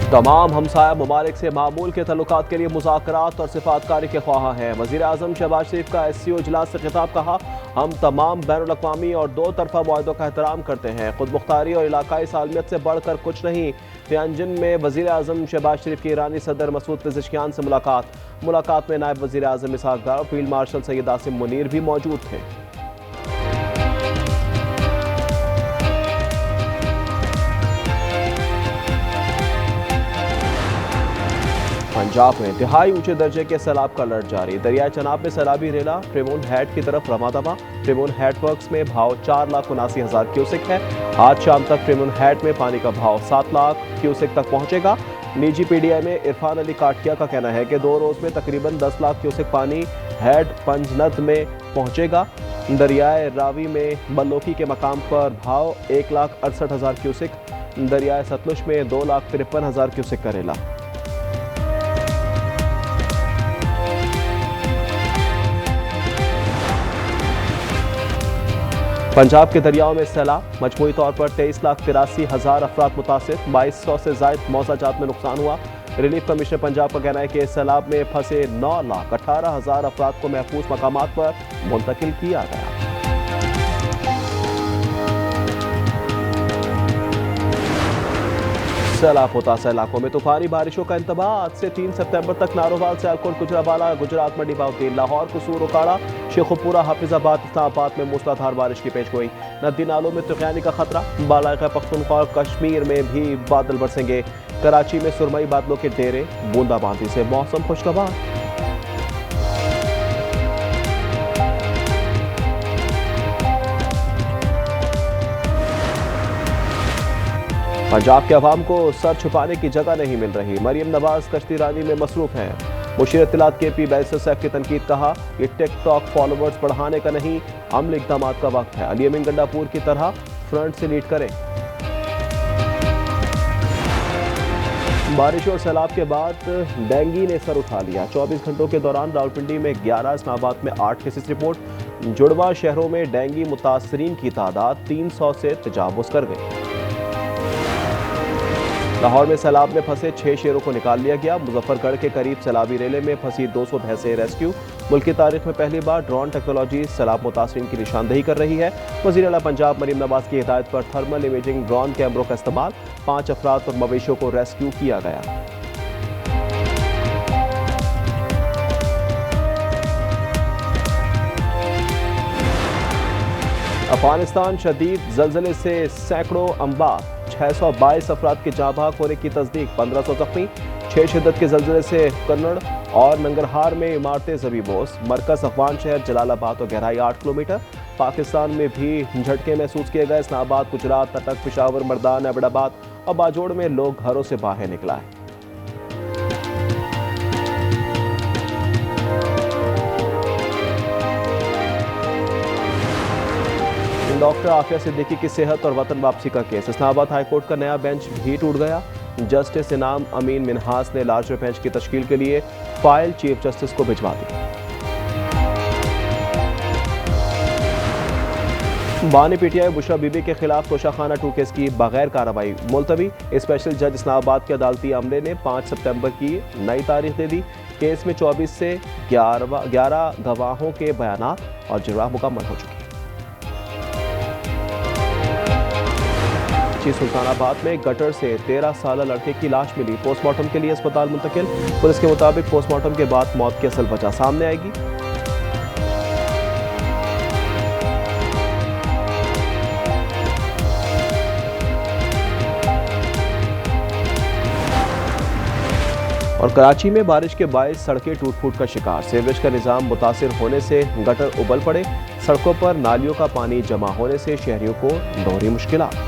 तमाम हमसाया ममालिक से मामूल के तल्लुकात के लिए मुज़ाकरात और सिफातकारी के ख्वाह हैं। वज़ीर आज़म शहबाज शरीफ का SCO इजलास से खिताब, कहा हम तमाम बैनुल-अक़वामी और दो तरफ़ा मुआहदों का एहतराम करते हैं। खुद मुख्तारी और इलाकाई सालमियत से बढ़कर कुछ नहीं। तियानजिन में वज़ीर आज़म शहबाज शरीफ की ईरानी सदर मसूद पेज़ेशकियान से मुलाकात में नायब वज़ीर आज़म इसहाक़ डार और फील्ड मार्शल सैयद आसिम मुनीर भी मौजूद थे। पंजाब में इंतहाई ऊंचे दर्जे के सैलाब का अलर्ट जारी। दरियाए चनाब में सैलाबी रेला ट्रिमोन हेड की तरफ रवादवा। ट्रिमोन हेड वर्क्स में भाव 4,79,000 क्यूसेक है। आज शाम तक ट्रिमोन हेड में पानी का भाव 7 लाख क्यूसेक तक पहुंचेगा। निजी PDI में इरफान अली काटिया का कहना है कि 2 रोज में तकरीबन 10 लाख क्यूसेक पानी हेड पंजनद में पहुंचेगा। दरियाए रावी में बल्लोकी के मकाम पर भाव 1,68,000 क्यूसेक। दरियाए सतलुज में 2,53,000 क्यूसेक का रेला। पंजाब के दरियाओं में सैलाब, मजमूई तौर पर 23,83,000 अफराद मुतासिर। 2,200 से जायद मौज़ाजात में नुकसान हुआ। रिलीफ कमिश्नर पंजाब का कहना है कि सैलाब में फंसे 9,18,000 अफराद को महफूज मकामात पर मुंतकिल किया गया। सैलाब मुतासर इलाकों में तूफानी बारिशों का इंतबाह। आज से 3 सितंबर तक नारोवाल, सियालकोट, गुजरावाला, गुजरात मंडी बाउद्दीन, लाहौर, कसूर, उकाड़ा, शेखुपुरा, हाफिजाबाद, इस्लामाबाद में मूसलाधार बारिश की पेशगोई। नदी नालों में तूफ़ानी का खतरा। बालाए पख्तूनख्वा और कश्मीर में भी बादल बरसेंगे। कराची में सुरमई बादलों के डेरे, बूंदाबांदी से मौसम खुशगवार। पंजाब के अवाम को सर छुपाने की जगह नहीं मिल रही। मरियम नवाज कश्ती रानी में मसरूफ हैं। मुशीर इत्तलात KP बैरिस्टर सैफ की तनकीद, कहा ये टिकटॉक फॉलोवर्स बढ़ाने का नहीं, अमल इक़दाम का वक्त है। अली अमीन गंडापुर की तरह फ्रंट से लीड करें। बारिश और सैलाब के बाद डेंगू ने सर उठा लिया। 24 घंटों के दौरान रावलपिंडी में 11, इस्लामाबाद में 8 केसेस रिपोर्ट। जुड़वा शहरों में डेंगू मुतासरीन की तादाद 300 से तजावुज़ कर गई। लाहौर में सैलाब में फंसे 6 शेरों को निकाल लिया गया। मुजफ्फरगढ़ के करीब सैलाबी रेले में फंसी 200 भैंसें रेस्क्यू। मुल्क की तारीख में पहली बार ड्रोन टेक्नोलॉजी सैलाब मुतासरीन की निशानदेही कर रही है। वज़ीर आला पंजाब मरियम नवाज की हिदायत पर थर्मल इमेजिंग ड्रोन कैमरों का इस्तेमाल। 5 अफराद और मवेशियों को रेस्क्यू किया गया। अफगानिस्तान शदीद जल्जले से सैकड़ों अम्बार, 622 अफराद के जाँ बहक होने की तस्दीक, 1500 जख्मी। 6 शिद्दत के जल्जले से कन्नड़ और नंगरहार में इमारतें ज़मींदोज़। मरकज़ अफगान शहर जलालाबाद और गहराई 8 किलोमीटर। पाकिस्तान में भी झटके महसूस किए गए। इस्लामाबाद, गुजरात, तटक, पेशावर, मर्दान, अबडाबाद और बाजोड़ में लोग घरों से बाहर निकला है। डॉक्टर आफिया सिद्दीकी की सेहत और वतन वापसी का केस। इस्लामाबाद हाईकोर्ट का नया बेंच भी टूट गया। जस्टिस इनाम अमीन मिन्हास ने लार्जर बेंच की तश्कील के लिए फाइल चीफ जस्टिस को भिजवा दी। बानी PTI बुशरा बीबी के खिलाफ तोशाखाना 2 केस की बगैर कार्रवाई मुलतवी। स्पेशल जज इस्लामाबाद के अदालती अमले ने 5 सितंबर की नई तारीख दे दी। केस में 24 से 11 गवाहों के बयानात और जुर्रा मुकम्मल हो चुकी। सुल्तानाबाद में गटर से 13 साल लड़के की लाश मिली। पोस्टमार्टम के लिए अस्पताल मुंतकिल। पुलिस के मुताबिक पोस्टमार्टम के बाद मौत की असल वजह सामने आएगी। और कराची में बारिश के बायस सड़कें टूट फूट का शिकार। सीवरेज का निजाम मुतासिर होने से गटर उबल पड़े। सड़कों पर नालियों का पानी जमा होने से शहरियों को दोहरी मुश्किलात।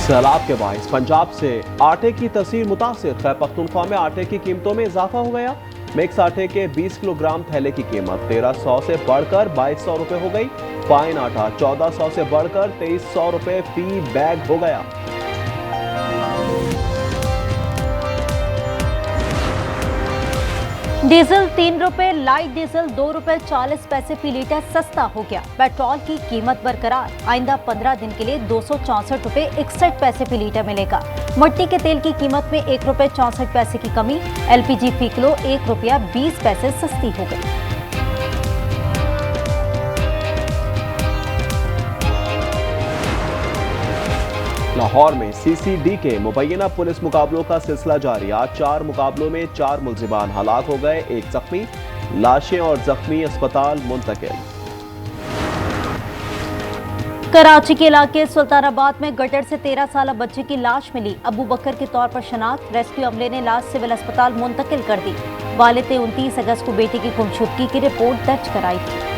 सैलाब के बायस पंजाब से आटे की तस्वीर मुतासिर। खैबर पख्तूनख्वा में आटे की कीमतों में इजाफा हो गया। मिक्स आटे के 20 किलोग्राम थैले की कीमत 1300 से बढ़कर 2200 रुपए हो गई। फाइन आटा 1400 से बढ़कर 2300 रुपए फी बैग हो गया। डीजल 3 रुपए, लाइट डीजल 2 रुपए 40 पैसे फी लीटर सस्ता हो गया। पेट्रोल की कीमत बरकरार, आइंदा 15 दिन के लिए 264 रुपए 61 पैसे फी लीटर मिलेगा। मट्टी के तेल की कीमत में 1 रुपए 64 पैसे की कमी, एलपीजी फी किलो 1 रुपया 20 पैसे सस्ती हो गई। लाहौर में सीसीडी के मुबैना पुलिस मुकाबलों का सिलसिला जारी। आज 4 मुकाबलों में 4 मुल्जिमान हलाक हो गए, 1 जख्मी। लाशें और जख्मी अस्पताल मुंतकिल। कराची के इलाके सुल्तानाबाद में गटर से 13 साल बच्चे की लाश मिली। अबू बकर के तौर पर शनाख्त, रेस्क्यू अमले ने लाश सिविल अस्पताल मुंतकिल कर दी। वालिद ने 29 अगस्त को बेटी की गुमशुदगी की रिपोर्ट दर्ज कराई थी।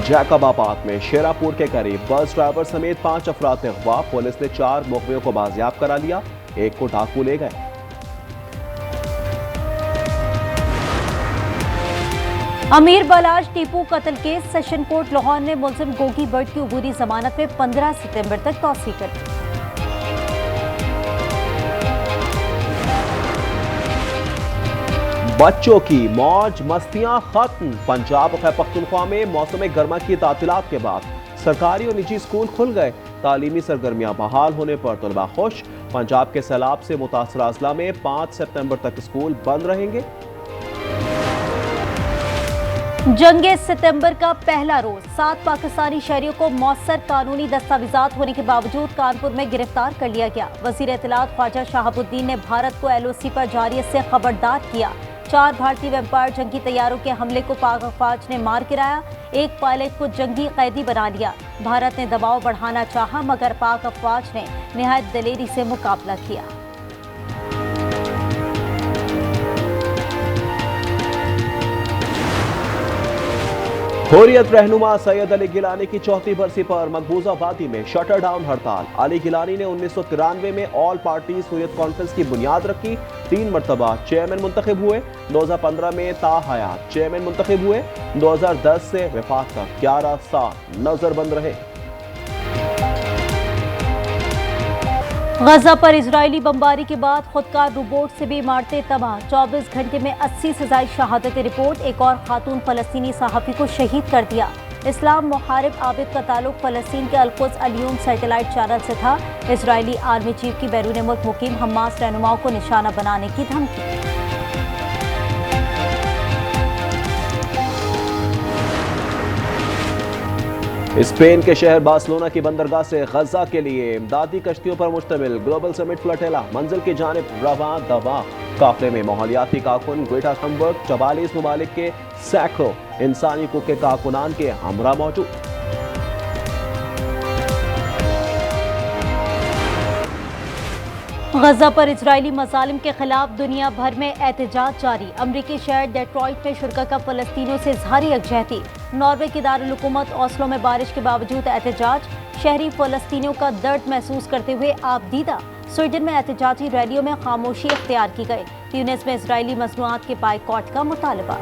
जैकबाबाद में शेरापुर के करीब बस ड्राइवर समेत 5 अफराद अगवा। पुलिस ने 4 मुखबिरों को बाजियाब करा लिया, 1 को डाकू ले गए। अमीर बलाश टीपू कत्ल केस, सेशन कोर्ट लाहौर ने मुलजिम गोगी बट की अबूरी जमानत में 15 सितंबर तक तौसीह कर दी। बच्चों की मौज मस्तियां खत्म। पंजाब खैबर पख्तूनख्वा में मौसम गर्मा की तातीलात के बाद सरकारी और निजी स्कूल खुल गए। तालीमी सरगर्मियां बहाल होने पर तलबा खुश। पंजाब के सैलाब से मुतासर अजला में 5 सितंबर तक स्कूल बंद रहेंगे। जंगे सितंबर का पहला रोज 7 पाकिस्तानी शहरियों को मौसर कानूनी दस्तावेजात होने के बावजूद कानपुर में गिरफ्तार कर लिया गया। वजीर इत्तलात ख्वाजा शहाबुद्दीन ने भारत को एलओसी पर जारियत से खबरदार किया। 4 भारतीय वेम्पायर जंगी तैयारों के हमले को पाक अफवाज ने मार गिराया। 1 पायलट को जंगी कैदी बना लिया। भारत ने दबाव बढ़ाना चाहा मगर पाक अफवाज ने निहायत दलेरी से मुकाबला किया। हुर्रियत रहनुमा सैयद अली गिलानी की चौथी बरसी पर मकबूजा वादी में शटर डाउन हड़ताल। अली गिलानी ने 1993 में ऑल पार्टीज हुर्रियत कॉन्फ्रेंस की बुनियाद रखी। 3 मरतबा चेयरमैन मुंतखब हुए। 2015 में ताहयात चेयरमैन मुंतखब हुए। 2010 से वफात तक 11 साल नजरबंद रहे। गजा पर इजरायली बमबारी के बाद खुदकार रोबोट से भी इमारतें तबाह। 24 घंटे में 80 से ज्यादा शहादतें रिपोर्ट। एक और खातून फलस्तीनी सहाफी को शहीद कर दिया। इस्लाम मुहारिब आबिद का ताल्लुक फलस्तीन के अल-कुद्स अल-यौम सैटेलाइट चैनल से था। इजरायली आर्मी चीफ की बैरून मुल्क मुकीम हमास रहनुमाओं को निशाना बनाने की धमकी। स्पेन के शहर बार्सिलोना की बंदरगाह से गजा के लिए इमदादी कश्तियों पर मुश्तमिल ग्लोबल समिट फ्लटेला मंजिल की जानिब रवां दवा। काफिले में माहौलियाती कारकुन, ग्रेटा थनबर्ग, 44 ममालिक के सैकड़ों इंसानी हकूक के कारकुनान के हमरा मौजूद। गजा पर इजरायली मजालिम के खिलाफ दुनिया भर में एहतजाज जारी। अमरीकी शहर डेट्रॉइट में शुरा का फलस्तीनियों से इजहारी यकजहती। नॉर्वे की दारुल-हुकूमत ओस्लो में बारिश के बावजूद एहतजाज। शहरी फलस्तीनियों का दर्द महसूस करते हुए आपदीदा। स्वीडन में एहतजाजी रैलियों में खामोशी इख्तियार की गई। ट्यूनिस में इजरायली मसनूआत के बाइकॉट का मुतालबा।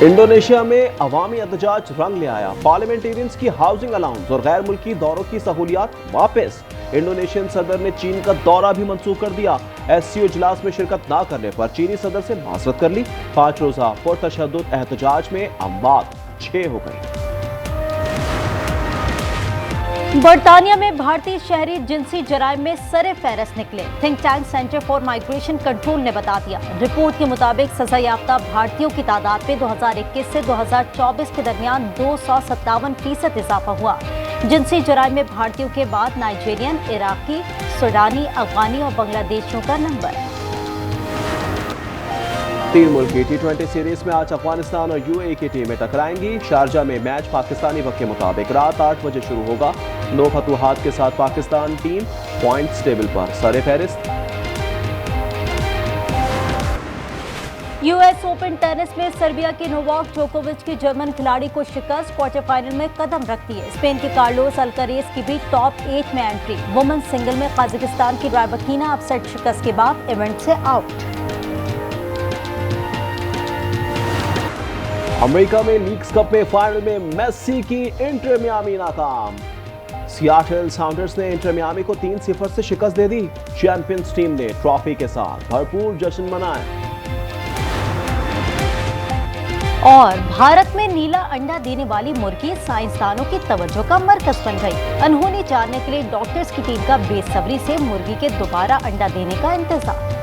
इंडोनेशिया में अवामी एहतजाज रंग ले आया। पार्लियामेंटेरियंस की हाउसिंग अलाउंस और गैर मुल्की दौरों की सहूलियात वापस। इंडोनेशियन सदर ने चीन का दौरा भी मंसूख कर दिया। एससीओ इजलास में शिरकत न करने पर चीनी सदर से माजरत कर ली। 5 रोजा पुरतशद्दुद एहतजाज में अमवात 6 हो गई। बरतानिया में भारतीय शहरी जिनसी जराइम में सरे फहरस्त निकले। Think tank centre for migration control ने बता दिया। रिपोर्ट के मुताबिक सजा याफ्ता भारतीयों की तादाद में 2021 से 2024 के दरमियान 257% इजाफा हुआ। जिनसी जराइम में भारतीयों के बाद नाइजीरियन, इराकी, सूडानी, अफगानी और बांग्लादेशियों का नंबर। 3 मुल्की T20 सीरीज में आज अफगानिस्तान और यूएई की टीमें टकराएंगी। शारजा में मैच पाकिस्तानी वक्त के मुताबिक रात 8 बजे शुरू होगा। 9 फतुहात के साथ पाकिस्तान टीम पॉइंट्स टेबल पर सरे फहरिस्त। यूएस ओपन टेनिस में सर्बिया के नोवाक जोकोविच की जर्मन खिलाड़ी को शिकस्त। क्वार्टर फाइनल में कदम रखती है। स्पेन के कार्लोस अल्कारेज की भी टॉप 8 में एंट्री। वुमेन्स सिंगल में कजाकिस्तान की रायबकीना अपसेट शिकस्त के बाद इवेंट से आउट। अमेरिका में लीग्स कप में फाइनल में मेसी की इंटर मियामी नाकाम। सियाटल साउंडर्स ने इंटर मियामी को 3-0 से शिकस्त दे दी। चैंपियंस टीम ने ट्रॉफी के साथ भरपूर जश्न मनाया। और भारत में नीला अंडा देने वाली मुर्गी साइंसदानों की तवज्जो का मरकज बन गई। अनहोनी जानने के लिए डॉक्टर्स की टीम का बेसब्री से मुर्गी के दोबारा अंडा देने का इंतजार।